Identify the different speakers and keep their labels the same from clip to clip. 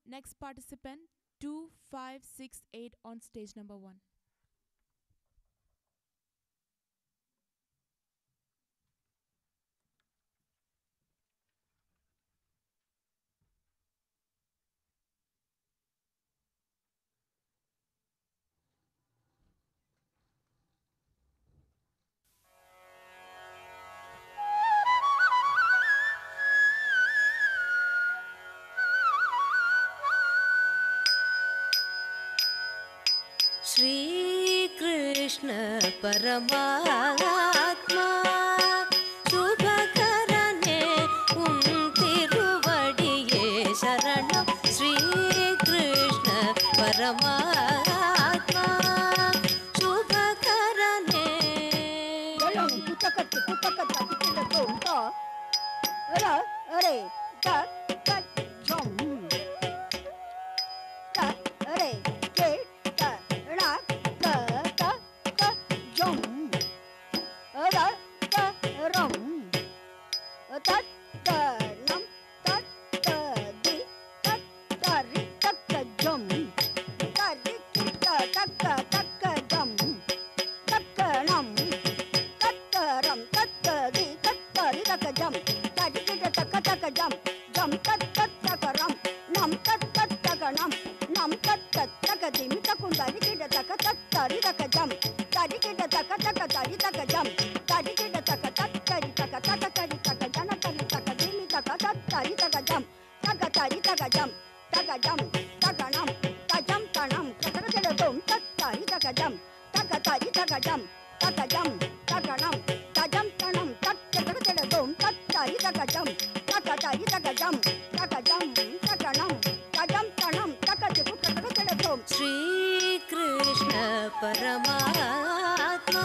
Speaker 1: Next participant 2568 on stage number 1.
Speaker 2: Shri Krishna परमात्मा शुभकरने तिरुवडिये शरणं श्री कृष्ण परमात्मा शुभकरने श्री कृष्ण परमात्मा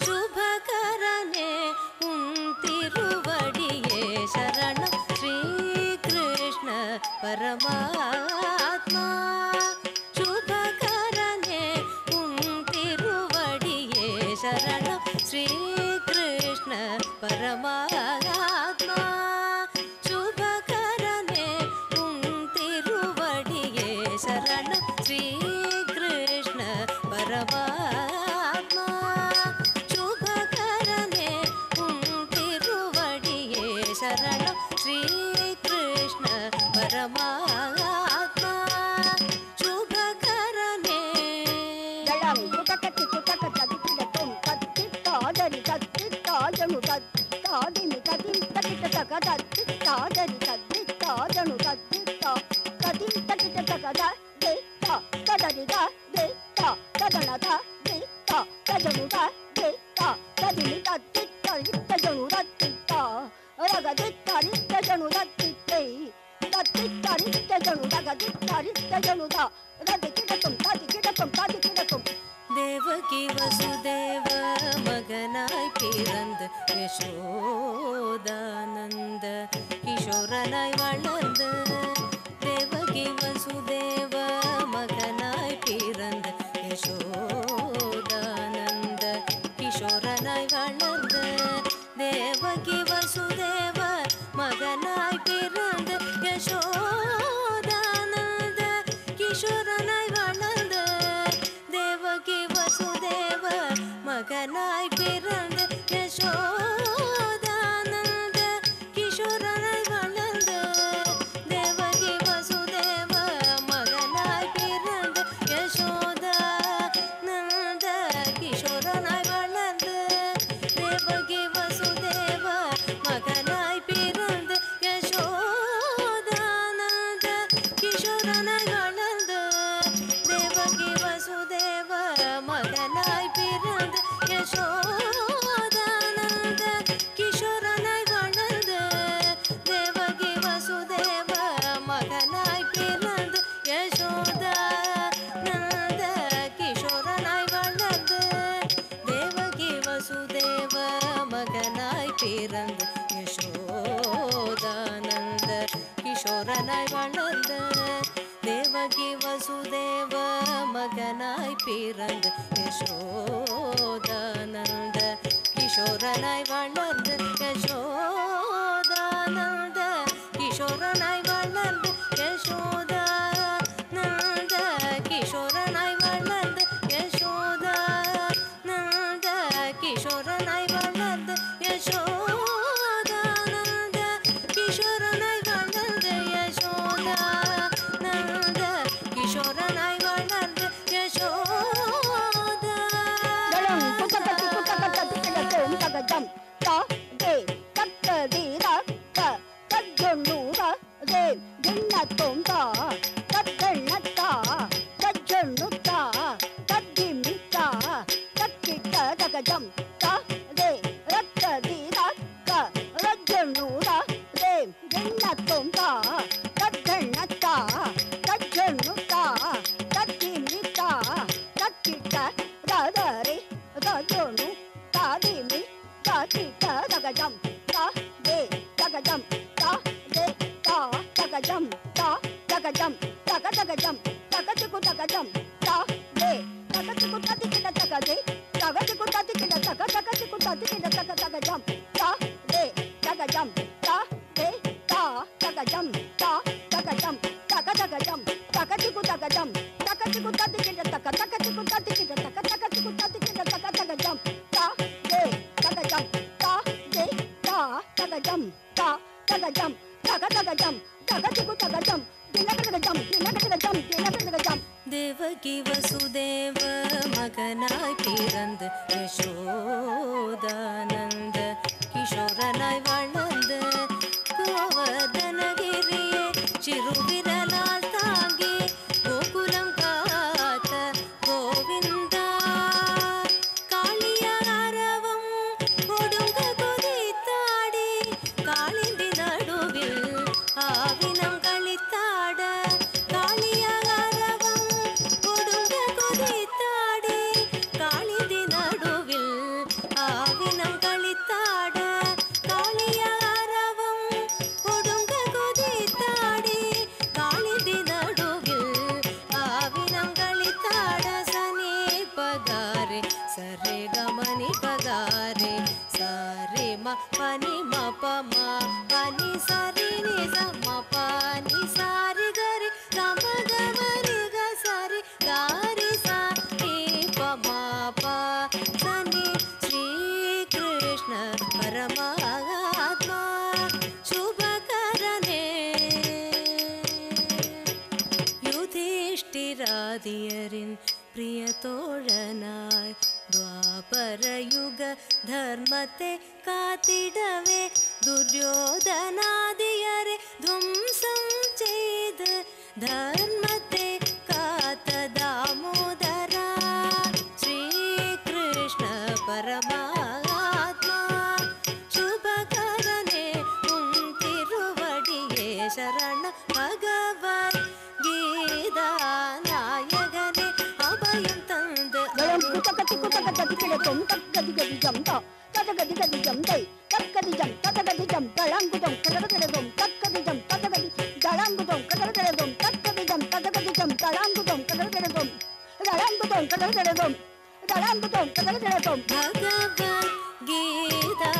Speaker 2: शुभकरने तिरुवडिये शरणं श्री कृष्ण परमात्मा शुभकरने तिरुवडिये शरणं श्री कृष्ण परमात्मा शुभकरने तिरुवडिये शरणं श्री कृष्ण परमात्मा शुभकरने तिरुवडिये शरणं श्री कृष्ण परमात्मा शुभकरने தேவகி வசுதேவ மகனாய் பிறந்த யசோதானந்த கிஷோரனாய் வளர்ந்த தேவகி வசுதேவ மகனாய் பிறந்த யசோதானந்த கிஷோரனாய் வளர்ந்த தேவகி வசுதேவ மகனாய் பிறந்த யசோதானந்த கிஷோரனாய் வளர்ந்த தேவகி வசுதேவ மகனாய் பிறந்த யசோதானந்த கிஷோரனாய் வளர்ந்த தேவகி வசுதேவ மகனாய் பிறந்த யசோதானந்த கிஷோரனாய் வளர்ந்த தேவகி வசுதேவ மகனாய் பிறந்த யசோதானந்த கிஷோரனாய் வளர்ந்த தேவகி வசுதேவ மகனாய் பிறந்த யசோதானந்த கிஷோரனாய் வளர்ந்த தேவகி வசுதேவ மகனாய் பிறந்த யசோதானந்த கிஷோரனாய் வளர்ந்த தேவகி வசுதேவ மகனாய் பிறந்த யசோதானந்த கிஷோரனாய் வளர்ந்த தேவகி வசுதேவ மகனாய் பிறந்த யசோதானந்த கிஷோரனாய் வளர்ந்த யசோதானந்த கிஷோரனாய் வளர்ந்த யசோத
Speaker 3: ತೋಂತಾ ತದ್ದಣ್ಣತ್ತ ತಜ್ಜಣ್ಣುತ್ತ ತದ್ದಿಮಿತ್ತ ತಕ್ಕಿಟ್ಟ ತಗಜಂ ತ ದೇ ರತ್ತದಿ ರಕ್ಕ ರಜ್ಜಣ್ಣೂರ ದೇ ಗಿಣ್ಣ ತೋಂತಾ ತದ್ದಣ್ಣತ್ತ ತಜ್ಜಣ್ಣುತ್ತ ತದ್ದಿಮಿತ್ತ ತಕ್ಕಿಟ್ಟ ತದರಿ ತಜ್ಜಣ್ಣು ತಾದಿಮಿ ತಕ್ಕಿಟ್ಟ ತಗಜಂ ತ ದೇ ತಗಜಂ ತ ದೇ ತ ತಗಜಂ ತ ತಗಜಂ ತಗ ತಗಜಂ ತಗಚಿಕು ತಗಜಂ ತ ದೇ ತಗಚಿಕು ತದಿಕಿಡ ತಗದೆ ತಗಚಿಕು ತದಿಕಿಡ ತಗ ತಗಚಿಕು ತದಿಕಿಡ ತಗ ತಗಜಂ ತ ದೇ ತಗಜಂ ತ ದೇ ತ ತಗಜಂ ತ ತಗಜಂ ತಗ ತಗಜಂ ತಗಚಿಕು ತಗಜಂ ತಗಚಿಕು ತದಿಕಿಡ ತಗ ತಗಚಿಕು ತದಿಕಿಡ ತಗ ತಗಚಿಕು ತದಿಕಿಡ ತಗ ತಗಜಂ ತ ದೇ ತಗಜಂ ತ ದೇ ತ ತಗಜಂ ತ ತಗಜಂ ತಗ ತಗಜಂ ತಗಚಿಕು ತಗಜಂ ದಿನಗಡಗಜಂ ದಿನಗಡಗಜಂ ದಿನಗಡಗಜಂ
Speaker 2: தேவகி வசுதேவ மகனாய் பிறந்து யசோதானந்த கிஷோரனாய் வளர்ந்த கோவர்தனகிரியே சிறுவிரலால் தாங்கி கோகுலம் காத்த கோவிந்தா காளியாரவம் ஒடுங்க கொதித்தாடி காளிந்தி நடுவில் ஆவினம் கழித்தாட காளியாரவம் ஒடுங்க கொதித்தாடி காளிந்தி நடுவில் ஆவினம் கழித்தாட காளியாரவம் ஒடுங்க கொதித்தாடி காளிந்தி நடுவில் ஆவினம் கழித்தாட சனி பகாரே சரே கமனி பகாரே சரே ம பனி ம ப ம பனி சரி நி ச ம பனி சாரி கரி ரம கமரி க சரி காரி சா ரி ப ம ப சனி ஸ்ரீ கிருஷ்ண பரமாத்மா ಶುಭಕರನೇ யுதிஷ்டிராதியரின் பிரிய தோழனாய் துவாபரயுக தர்மத்தை காத்திடவே துரியோதனாதியரை துவம்சம் செய்து தர்மத்தை காத்த தாமோதரா ஸ்ரீ கிருஷ்ண பரமாத்மா ಶುಭಕರನೇ ತಿರುವಡಿಯೇ ಶರಣ ಭಗವದ್ ಗೀತಾ ನಾಯಕನೇ ಅಭಯಂ ತಂದ
Speaker 3: ಗಯಂ ಕುತಕತಿ ಕುತಕತಿ ಕಿಡತೊಂ ತಕ್ಕದಿಗದಿ ಜಂತ ತದಗದಿಗದಿ ಜಂತೈ ತಕ್ಕದಿಜಂ ತದಗದಿಜಂ ತಳಂಗುದಂ ಕದಗದೆದೊಂ ತಕ್ಕದಿಜಂ ತದಗದಿ ದಳಂಗುದಂ ಕದಗದೆದೊಂ ತಕ್ಕದಿಜಂ ತದಗದಿಜಂ ತಳಂಗುದಂ ಕದಗದೆದೊಂ ದಳಂಗುದಂ ಕದಗದೆದೊಂ ದಳಂಗುದಂ ಕದಗದೆದೊಂ
Speaker 2: ಭಗವದ್ ಗೀತಾ